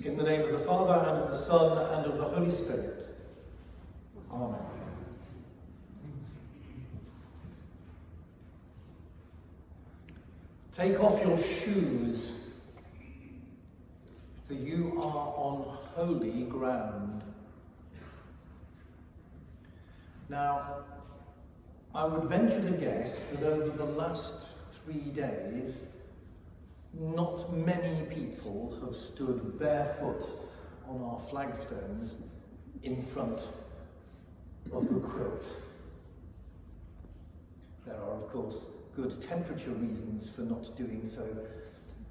In the name of the Father, and of the Son, and of the Holy Spirit. Amen. Take off your shoes, for you are on holy ground. Now, I would venture to guess that over the last 3 days, not many people have stood barefoot on our flagstones in front of the quilt. There are, of course, good temperature reasons for not doing so,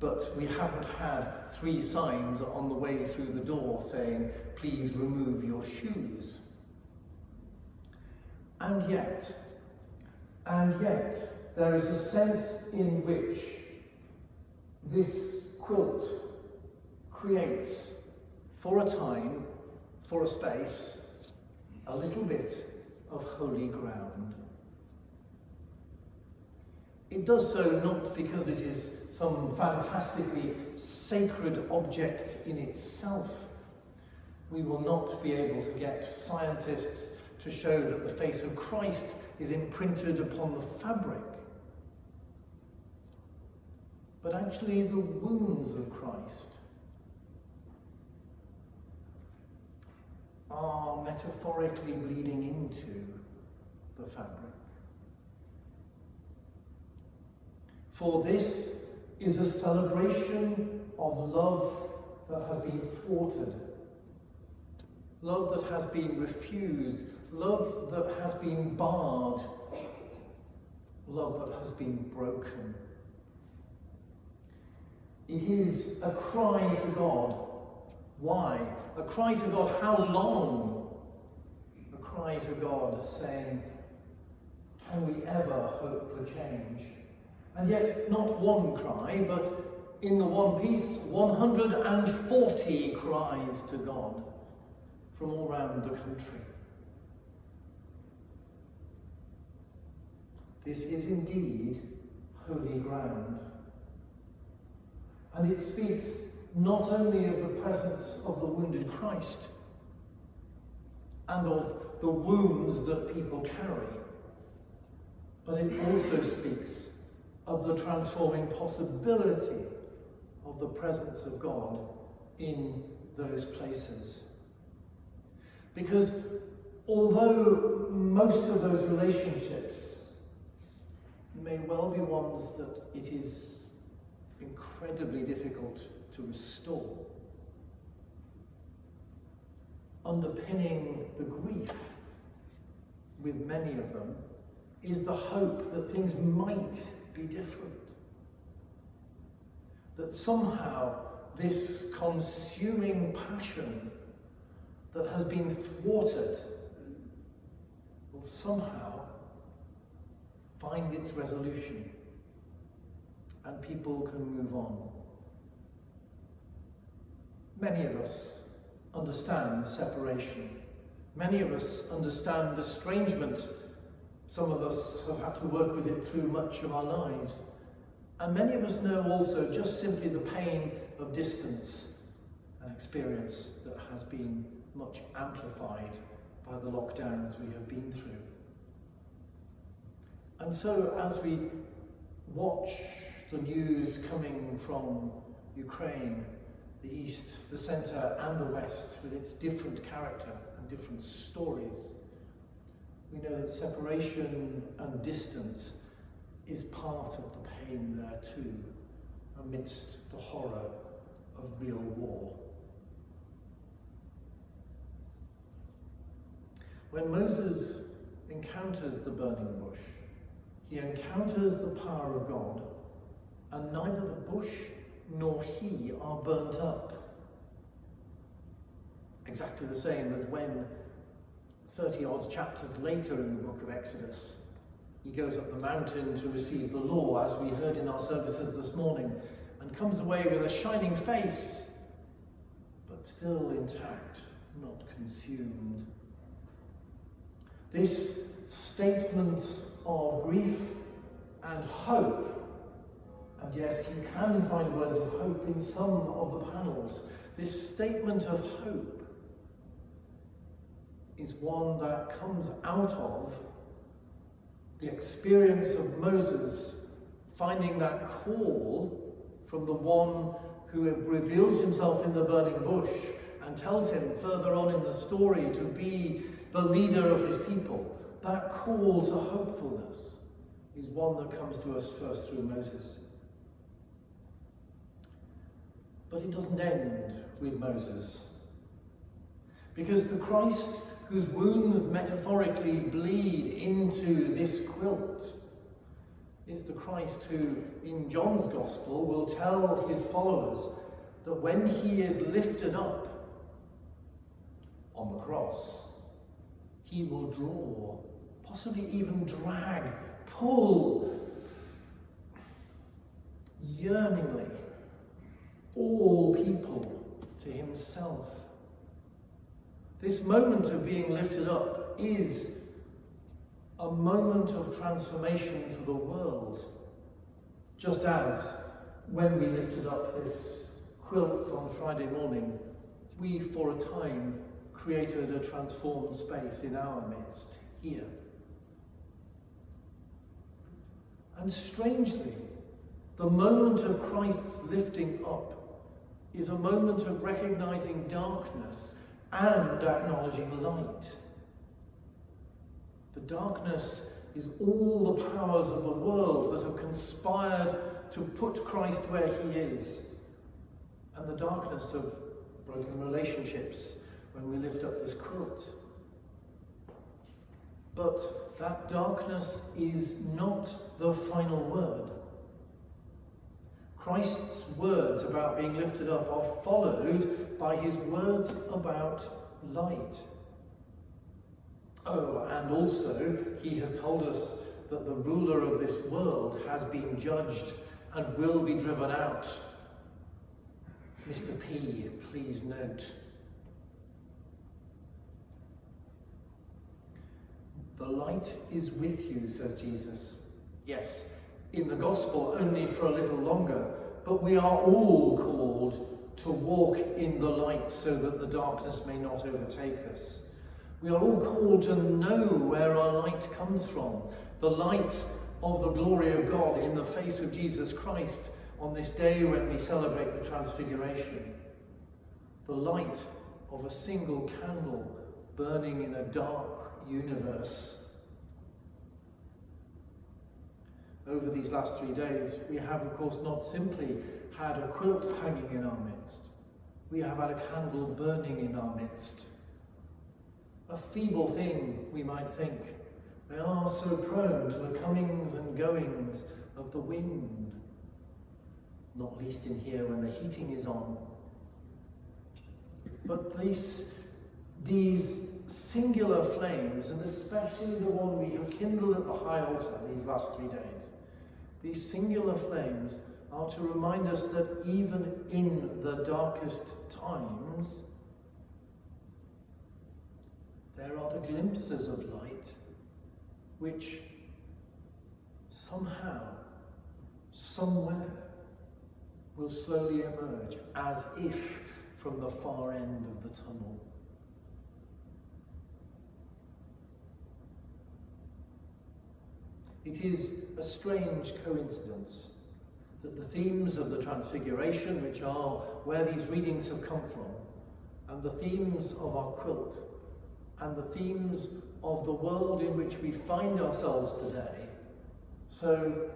but we haven't had 3 signs on the way through the door saying, please remove your shoes. And yet, there is a sense in which this quilt creates, for a time, for a space, a little bit of holy ground. It does so not because it is some fantastically sacred object in itself. We will not be able to get scientists to show that the face of Christ is imprinted upon the fabric. But actually the wounds of Christ are metaphorically bleeding into the fabric. For this is a celebration of love that has been thwarted, love that has been refused, love that has been barred, love that has been broken. It is a cry to God. Why? A cry to God, how long? A cry to God saying, can we ever hope for change? And yet, not one cry, but in the one piece, 140 cries to God from all around the country. This is indeed holy ground. And it speaks not only of the presence of the wounded Christ and of the wounds that people carry, but it also speaks of the transforming possibility of the presence of God in those places. Because although most of those relationships may well be ones that it is incredibly difficult to restore, underpinning the grief with many of them is the hope that things might be different. That somehow this consuming passion that has been thwarted will somehow find its resolution and people can move on. Many of us understand separation. Many of us understand estrangement. Some of us have had to work with it through much of our lives. And many of us know also just simply the pain of distance, an experience that has been much amplified by the lockdowns we have been through. And so as we watch the news coming from Ukraine, the East, the centre and the West, with its different character and different stories, we know that separation and distance is part of the pain there too, amidst the horror of real war. When Moses encounters the burning bush, he encounters the power of God, and neither the bush nor he are burnt up. Exactly the same as when 30-odd chapters later in the book of Exodus, he goes up the mountain to receive the law, as we heard in our services this morning, and comes away with a shining face, but still intact, not consumed. This statement of grief and hope, and yes, you can find words of hope in some of the panels. this statement of hope is one that comes out of the experience of Moses finding that call from the one who reveals himself in the burning bush and tells him further on in the story to be the leader of his people. That call to hopefulness is one that comes to us first through Moses. But it doesn't end with Moses. Because the Christ whose wounds metaphorically bleed into this quilt is the Christ who, in John's Gospel, will tell his followers that when he is lifted up on the cross, he will draw, possibly even drag, pull, yearningly, all people to himself. This moment of being lifted up is a moment of transformation for the world. Just as when we lifted up this quilt on Friday morning, we for a time created a transformed space in our midst, here. And strangely, the moment of Christ's lifting up is a moment of recognizing darkness and acknowledging light. The darkness is all the powers of the world that have conspired to put Christ where he is, and the darkness of broken relationships when we lift up this quilt. But that darkness is not the final word. Christ's words about being lifted up are followed by his words about light. Oh, and also he has told us that the ruler of this world has been judged and will be driven out. Mr. P, please note. The light is with you, says Jesus. Yes, in the gospel only for a little longer, but we are all called to walk in the light so that the darkness may not overtake us. We are all called to know where our light comes from, the light of the glory of God in the face of Jesus Christ on this day when we celebrate the Transfiguration. The light of a single candle burning in a dark universe. Over these last 3 days, we have, of course, not simply had a quilt hanging in our midst. We have had a candle burning in our midst. A feeble thing, we might think. They are so prone to the comings and goings of the wind, not least in here when the heating is on. But these singular flames, and especially the one we have kindled at the high altar these last 3 days, these singular flames are to remind us that even in the darkest times, there are the glimpses of light which somehow, somewhere, will slowly emerge as if from the far end of the tunnel. It is a strange coincidence that the themes of the Transfiguration, which are where these readings have come from, and the themes of our quilt, and the themes of the world in which we find ourselves today, so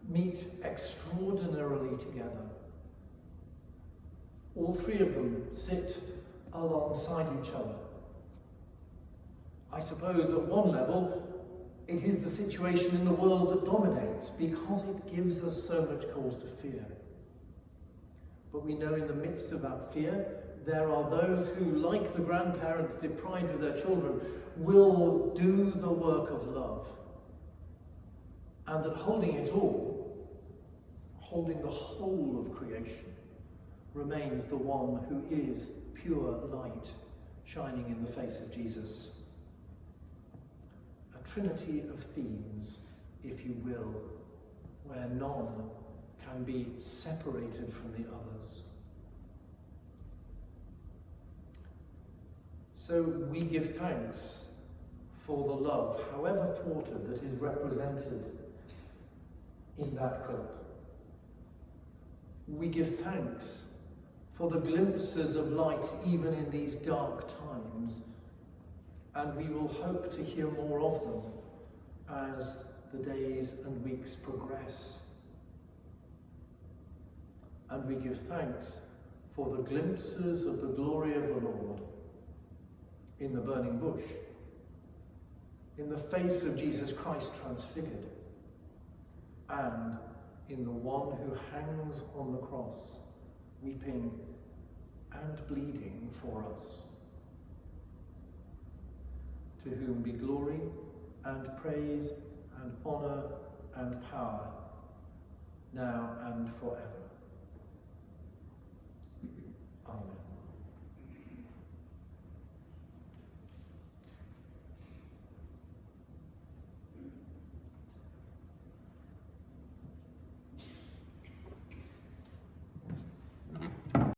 meet extraordinarily together. All three of them sit alongside each other. I suppose at one level, it is the situation in the world that dominates because it gives us so much cause to fear. But we know in the midst of that fear, there are those who, like the grandparents deprived of their children, will do the work of love. And that holding it all, holding the whole of creation, remains the one who is pure light, shining in the face of Jesus. A trinity of themes, if you will, where none can be separated from the others. So we give thanks for the love, however thwarted, that is represented in that quilt. We give thanks for the glimpses of light even in these dark times, and we will hope to hear more of them as the days and weeks progress. And we give thanks for the glimpses of the glory of the Lord in the burning bush, in the face of Jesus Christ transfigured, and in the one who hangs on the cross, weeping and bleeding for us. To whom be glory and praise and honour and power, now and forever.